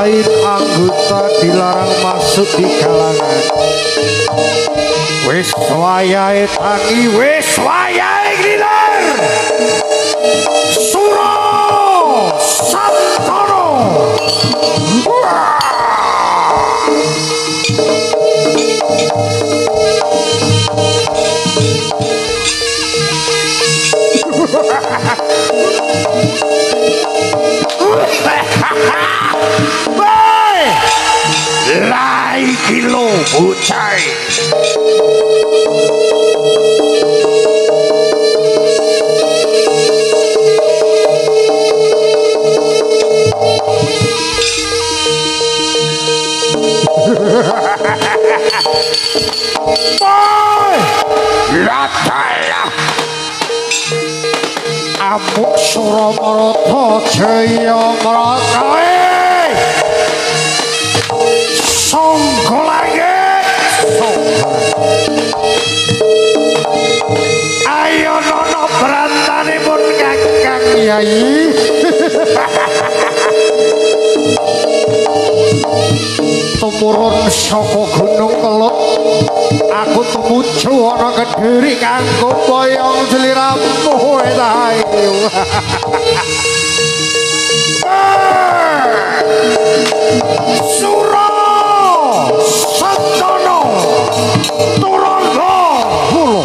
lain anggota dilarang masuk di kalangan. Wis wayahe tangi, wis wayahe ngiler. Sura Santana. Lai kilo bucai. Boy, lataya. Amuk sura marata jaya marata. Sangga langit. Ayo nono berantanipun Kakang Yai. Tumurun saka Gunung Kelut, aku tumuju ana Kediri kanggo boyong sliramu ta ayu. Sura Santana Turangga Hulu.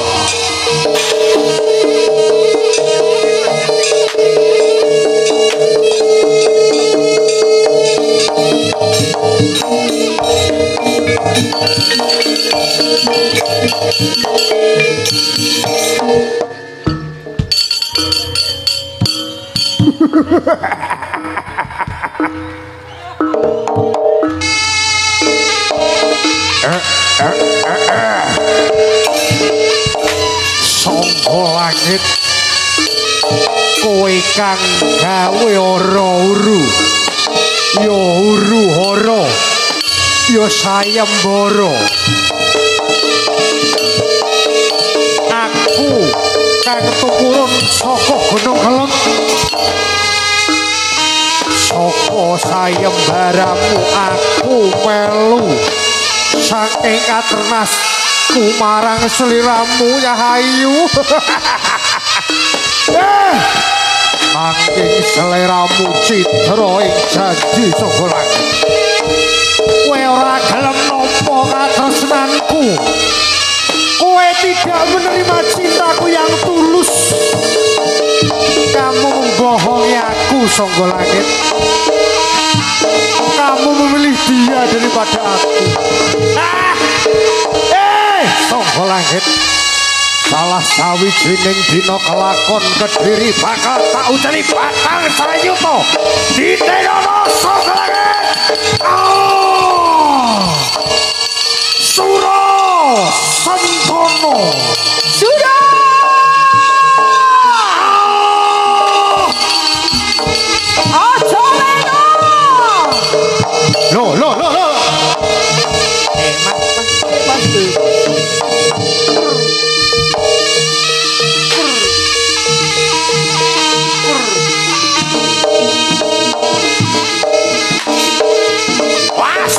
Sangga langit kowe kang gawe ora uru ya uru hara ya sayembara. Aku kang tumurun saka Gunung Kelut, saka sayembaramu aku melu saking katernasku marang sliramu Yahayu. Mangking sliramu citra ing janji saka langit. Kowe ora gelem nampa katresnanku. Kowe tidak menerima cintaku yang tulus. Kamu membohongi aku, Sangga Langit. Kamu memilih dia daripada aku. Sangga Langit, salah sawijining dina kelakon Kediri bakal tak ucali batang Sayuto ditenono Sangga Langit. Sura Santana. Sudah. Aja leno. Lo. Mas.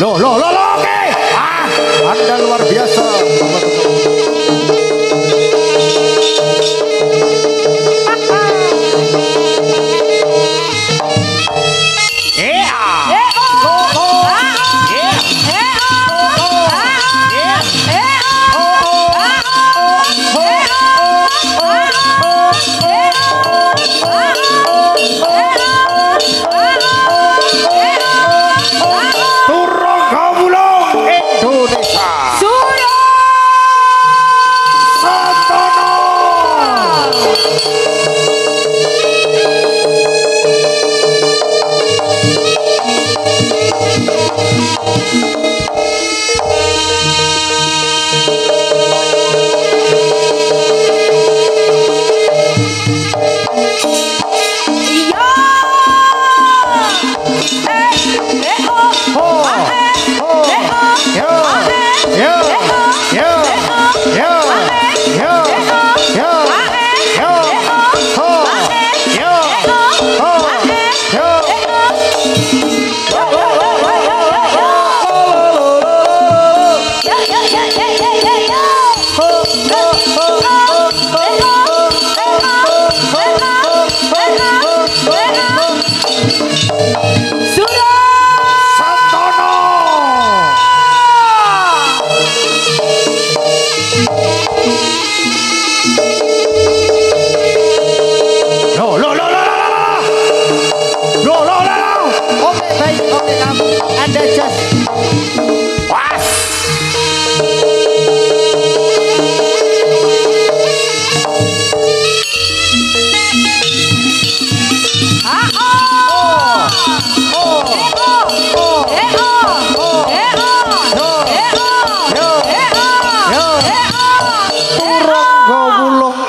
Loh, oke. Anda luar biasa. Anda just was.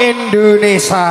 Indonesia.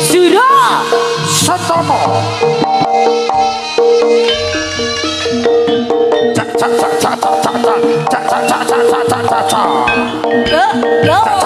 Surah Sentono. No.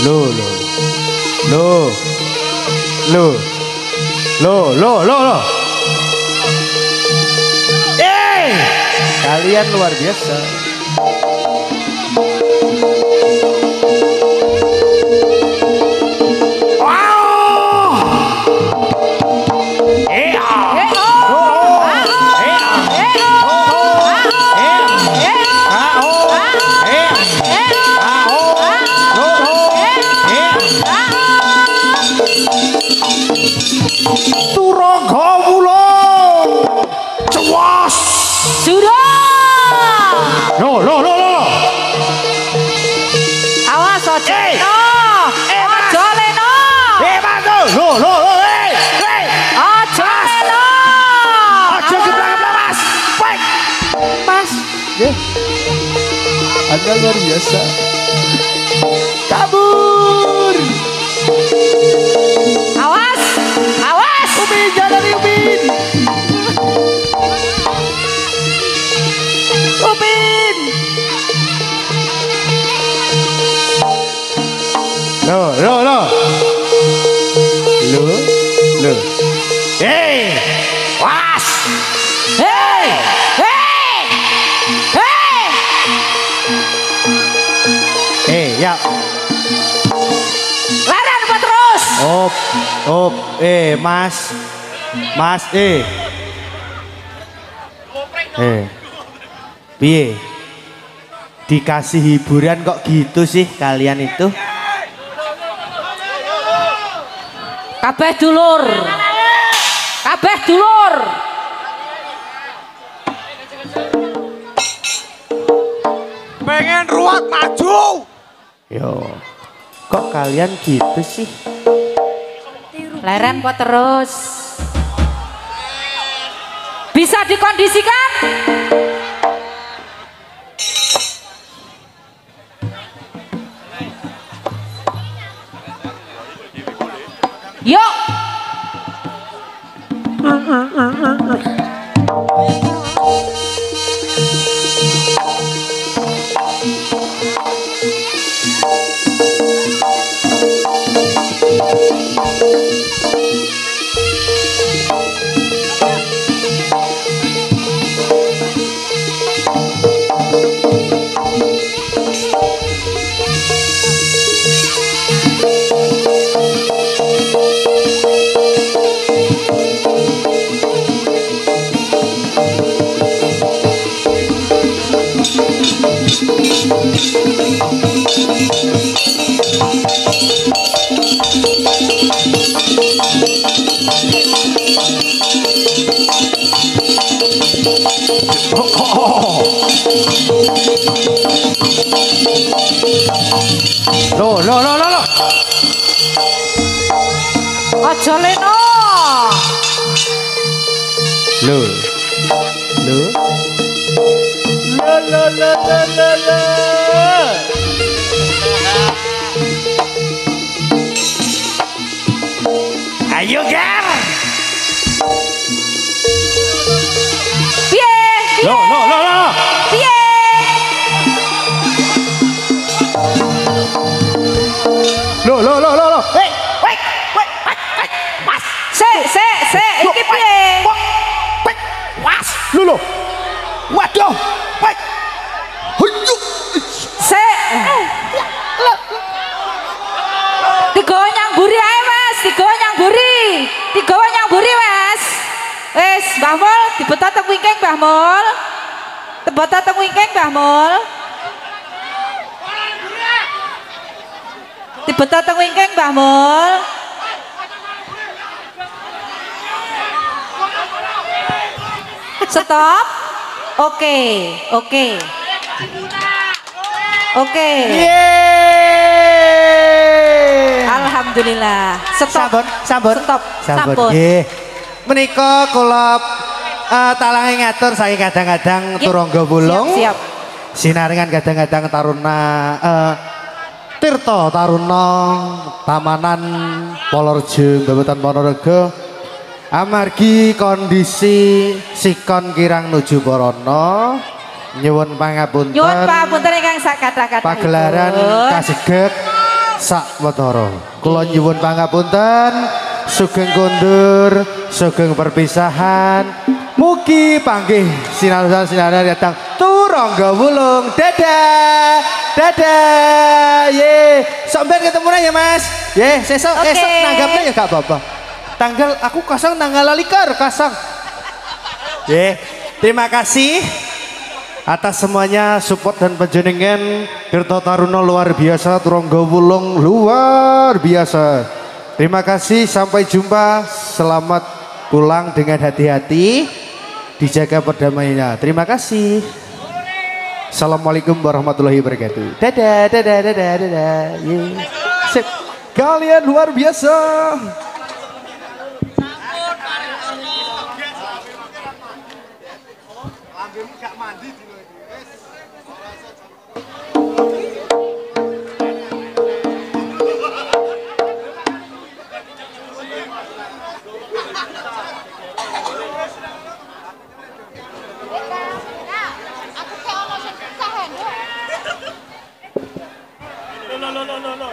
Loh. Kalian luar biasa. Anda luar biasa. Kabur. Awas. Ubin, jangan lari Ubin. Loh. Hey, was. Hey. Ya. Laren apa terus? Mas, piye? Dikasih hiburan kok gitu sih kalian itu? Kabeh dulur. Pengen ruwet maju. Yo, kok kalian gitu sih? Leren kok terus? Bisa dikondisikan? Yuk. Loh. Aja leno. Loh. Ayo, Gar. Piye? Loh. Piye? Loh. Hei, wait. Mas. Sik, iki piye? Was. Loh. Waduh. Wait. Huyuk. Sik. Digawa nyamburi ae, Mas. Digawa nyamburi, Mas. Wis, Mbah Mul, dibetot teng wingking, Mbah Mul. Dibetot teng wingking, Mbah Mul. Dibetot teng wingking, Mbah Mul. Stop. Oke. Yeay. Alhamdulillah. Stop. Sampun. Nggih. Menika kula talange ngatur saking kadang-kadang turangga bulung. Siap. Sinaringan kadang-kadang taruna Tirta Taruna Tamanan Polorejo Babadan Ponorogo. Amargi kondisi sikon kirang nuju Borono, nyuwun pangapunten. Nyuwun pangapunten ingkang sak kathah-kathah. Pagelaran kaseget sak watara. Kula nyuwun pangapunten, sugeng kondur, sugeng perpisahan. Mugi panggih sinarsan-sinarsan datang turangga wulung. Dadah. Dadah. Ye, sampean ketemu ya Mas. Ye, sesuk esuk nanggapnya ya gak apa-apa. Tanggal aku kasang tanggal likur kasang. Ye, terima kasih atas semuanya support dan panjenengan. Tirta Taruna luar biasa, Turangga Wulung luar biasa. Terima kasih, sampai jumpa. Selamat pulang dengan hati-hati, dijaga perdamaiannya. Terima kasih. Assalamualaikum warahmatullahi wabarakatuh. Dadah, dadah, dadah, dadah. Sip. Kalian luar biasa. No.